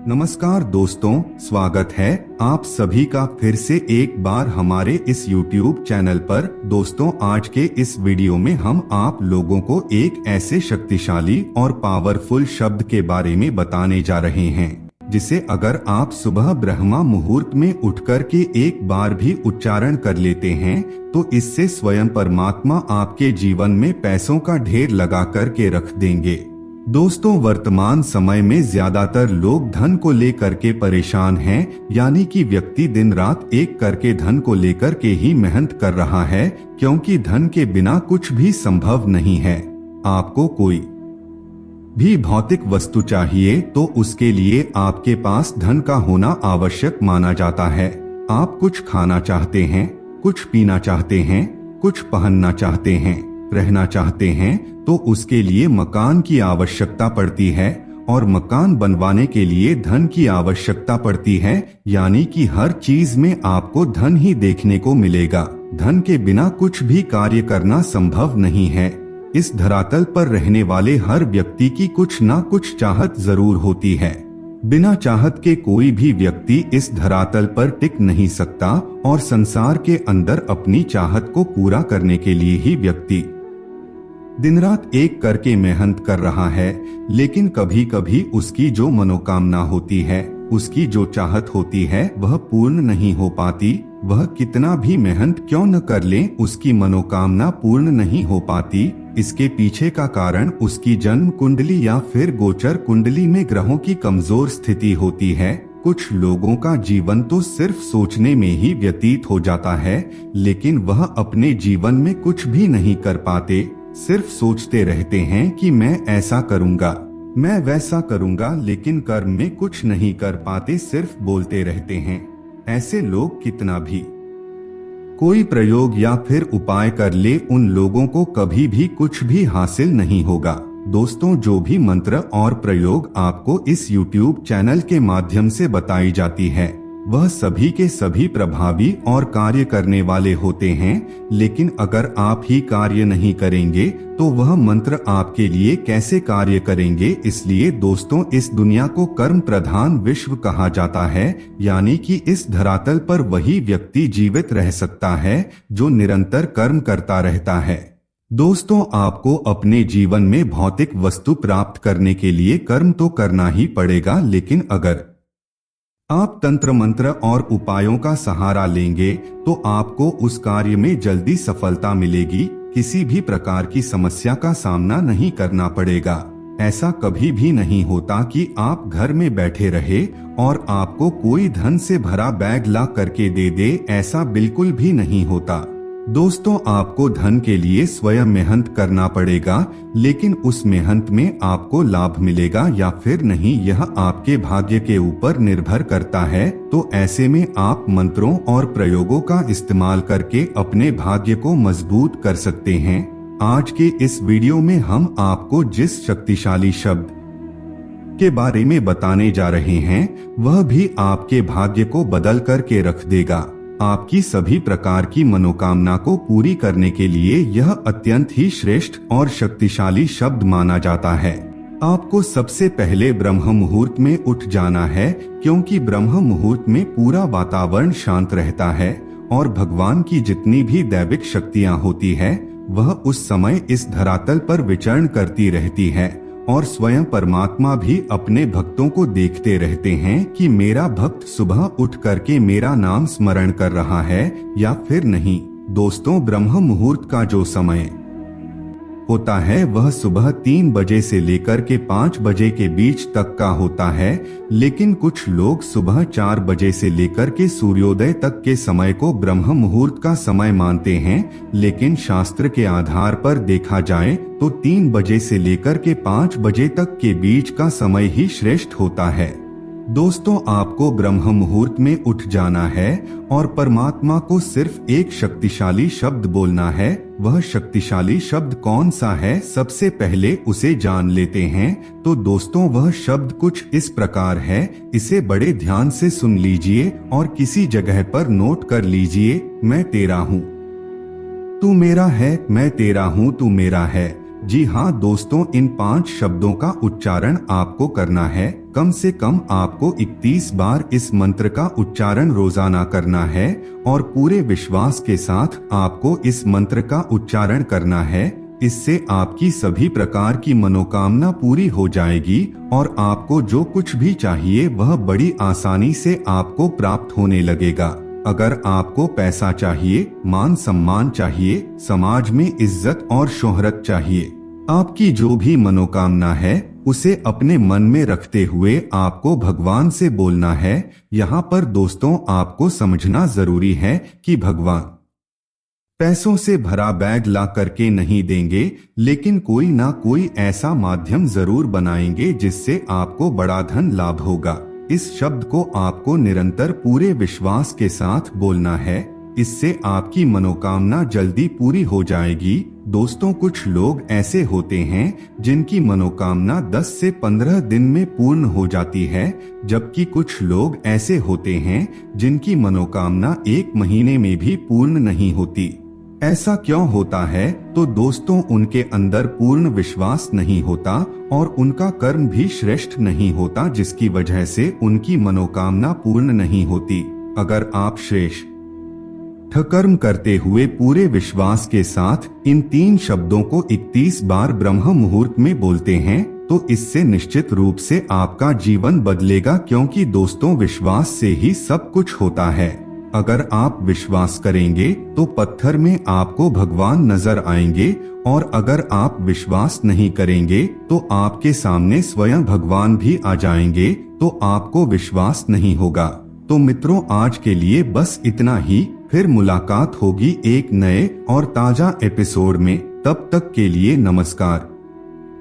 नमस्कार दोस्तों, स्वागत है आप सभी का फिर से एक बार हमारे इस YouTube चैनल पर। दोस्तों, आज के इस वीडियो में हम आप लोगों को एक ऐसे शक्तिशाली और पावरफुल शब्द के बारे में बताने जा रहे हैं जिसे अगर आप सुबह ब्रह्मा मुहूर्त में उठकर के एक बार भी उच्चारण कर लेते हैं तो इससे स्वयं परमात्मा आपके जीवन में पैसों का ढेर लगा कर के रख देंगे। दोस्तों, वर्तमान समय में ज्यादातर लोग धन को लेकर के परेशान हैं, यानी कि व्यक्ति दिन रात एक करके धन को लेकर के ही मेहनत कर रहा है, क्योंकि धन के बिना कुछ भी संभव नहीं है। आपको कोई भी भौतिक वस्तु चाहिए तो उसके लिए आपके पास धन का होना आवश्यक माना जाता है। आप कुछ खाना चाहते हैं, कुछ पीना चाहते हैं, कुछ पहनना चाहते हैं, रहना चाहते हैं तो उसके लिए मकान की आवश्यकता पड़ती है और मकान बनवाने के लिए धन की आवश्यकता पड़ती है, यानी कि हर चीज में आपको धन ही देखने को मिलेगा। धन के बिना कुछ भी कार्य करना संभव नहीं है। इस धरातल पर रहने वाले हर व्यक्ति की कुछ ना कुछ चाहत जरूर होती है। बिना चाहत के कोई भी व्यक्ति इस धरातल पर टिक नहीं सकता और संसार के अंदर अपनी चाहत को पूरा करने के लिए ही व्यक्ति दिन रात एक करके मेहनत कर रहा है, लेकिन कभी कभी उसकी जो मनोकामना होती है, उसकी जो चाहत होती है वह पूर्ण नहीं हो पाती। वह कितना भी मेहनत क्यों न कर ले, उसकी मनोकामना पूर्ण नहीं हो पाती। इसके पीछे का कारण उसकी जन्म कुंडली या फिर गोचर कुंडली में ग्रहों की कमजोर स्थिति होती है। कुछ लोगों का जीवन तो सिर्फ सोचने में ही व्यतीत हो जाता है, लेकिन वह अपने जीवन में कुछ भी नहीं कर पाते। सिर्फ सोचते रहते हैं कि मैं ऐसा करूंगा, मैं वैसा करूंगा, लेकिन कर्म में कुछ नहीं कर पाते, सिर्फ बोलते रहते हैं। ऐसे लोग कितना भी कोई प्रयोग या फिर उपाय कर ले, उन लोगों को कभी भी कुछ भी हासिल नहीं होगा। दोस्तों, जो भी मंत्र और प्रयोग आपको इस YouTube चैनल के माध्यम से बताई जाती है वह सभी के सभी प्रभावी और कार्य करने वाले होते हैं, लेकिन अगर आप ही कार्य नहीं करेंगे तो वह मंत्र आपके लिए कैसे कार्य करेंगे। इसलिए दोस्तों, इस दुनिया को कर्म प्रधान विश्व कहा जाता है, यानी कि इस धरातल पर वही व्यक्ति जीवित रह सकता है जो निरंतर कर्म करता रहता है। दोस्तों, आपको अपने जीवन में भौतिक वस्तु प्राप्त करने के लिए कर्म तो करना ही पड़ेगा, लेकिन अगर आप तंत्र मंत्र और उपायों का सहारा लेंगे तो आपको उस कार्य में जल्दी सफलता मिलेगी। किसी भी प्रकार की समस्या का सामना नहीं करना पड़ेगा। ऐसा कभी भी नहीं होता कि आप घर में बैठे रहे और आपको कोई धन से भरा बैग ला करके दे दे, ऐसा बिल्कुल भी नहीं होता। दोस्तों, आपको धन के लिए स्वयं मेहनत करना पड़ेगा, लेकिन उस मेहनत में आपको लाभ मिलेगा या फिर नहीं, यह आपके भाग्य के ऊपर निर्भर करता है। तो ऐसे में आप मंत्रों और प्रयोगों का इस्तेमाल करके अपने भाग्य को मजबूत कर सकते हैं। आज के इस वीडियो में हम आपको जिस शक्तिशाली शब्द के बारे में बताने जा रहे हैं वह भी आपके भाग्य को बदल करके रख देगा। आपकी सभी प्रकार की मनोकामना को पूरी करने के लिए यह अत्यंत ही श्रेष्ठ और शक्तिशाली शब्द माना जाता है। आपको सबसे पहले ब्रह्म मुहूर्त में उठ जाना है, क्योंकि ब्रह्म मुहूर्त में पूरा वातावरण शांत रहता है और भगवान की जितनी भी दैविक शक्तियां होती है वह उस समय इस धरातल पर विचरण करती रहती है और स्वयं परमात्मा भी अपने भक्तों को देखते रहते हैं कि मेरा भक्त सुबह उठ करके मेरा नाम स्मरण कर रहा है या फिर नहीं। दोस्तों, ब्रह्म मुहूर्त का जो समय होता है वह सुबह 3 बजे से लेकर के 5 बजे के बीच तक का होता है, लेकिन कुछ लोग सुबह 4 बजे से लेकर के सूर्योदय तक के समय को ब्रह्म मुहूर्त का समय मानते हैं, लेकिन शास्त्र के आधार पर देखा जाए तो 3 बजे से लेकर के 5 बजे तक के बीच का समय ही श्रेष्ठ होता है। दोस्तों, आपको ब्रह्म मुहूर्त में उठ जाना है और परमात्मा को सिर्फ एक शक्तिशाली शब्द बोलना है। वह शक्तिशाली शब्द कौन सा है, सबसे पहले उसे जान लेते हैं। तो दोस्तों, वह शब्द कुछ इस प्रकार है, इसे बड़े ध्यान से सुन लीजिए और किसी जगह पर नोट कर लीजिए। मैं तेरा हूँ, तू मेरा है, मैं तेरा हूँ, तू मेरा है। जी हाँ दोस्तों, इन 5 शब्दों का उच्चारण आपको करना है। कम से कम आपको 31 बार इस मंत्र का उच्चारण रोजाना करना है और पूरे विश्वास के साथ आपको इस मंत्र का उच्चारण करना है। इससे आपकी सभी प्रकार की मनोकामना पूरी हो जाएगी और आपको जो कुछ भी चाहिए वह बड़ी आसानी से आपको प्राप्त होने लगेगा। अगर आपको पैसा चाहिए, मान सम्मान चाहिए, समाज में इज्जत और शोहरत चाहिए, आपकी जो भी मनोकामना है उसे अपने मन में रखते हुए आपको भगवान से बोलना है। यहाँ पर दोस्तों आपको समझना जरूरी है कि भगवान पैसों से भरा बैग ला करके नहीं देंगे, लेकिन कोई ना कोई ऐसा माध्यम जरूर बनाएंगे जिससे आपको बड़ा धन लाभ होगा। इस शब्द को आपको निरंतर पूरे विश्वास के साथ बोलना है। इससे आपकी मनोकामना जल्दी पूरी हो जाएगी। दोस्तों कुछ लोग ऐसे होते हैं जिनकी मनोकामना 10 से 15 दिन में पूर्ण हो जाती है, जबकि कुछ लोग ऐसे होते हैं जिनकी मनोकामना 1 महीने में भी पूर्ण नहीं होती। ऐसा क्यों होता है? तो दोस्तों उनके अंदर पूर्ण विश्वास नहीं होता और उनका कर्म भी श्रेष्ठ नहीं होता, जिसकी वजह से उनकी मनोकामना पूर्ण नहीं होती। अगर आप श्रेष्ठ कर्म करते हुए पूरे विश्वास के साथ इन 3 शब्दों को 31 बार ब्रह्म मुहूर्त में बोलते हैं तो इससे निश्चित रूप से आपका जीवन बदलेगा, क्योंकि दोस्तों विश्वास से ही सब कुछ होता है। अगर आप विश्वास करेंगे तो पत्थर में आपको भगवान नजर आएंगे और अगर आप विश्वास नहीं करेंगे तो आपके सामने स्वयं भगवान भी आ जाएंगे, तो आपको विश्वास नहीं होगा। तो मित्रों आज के लिए बस इतना ही। फिर मुलाकात होगी एक नए और ताजा एपिसोड में। तब तक के लिए नमस्कार।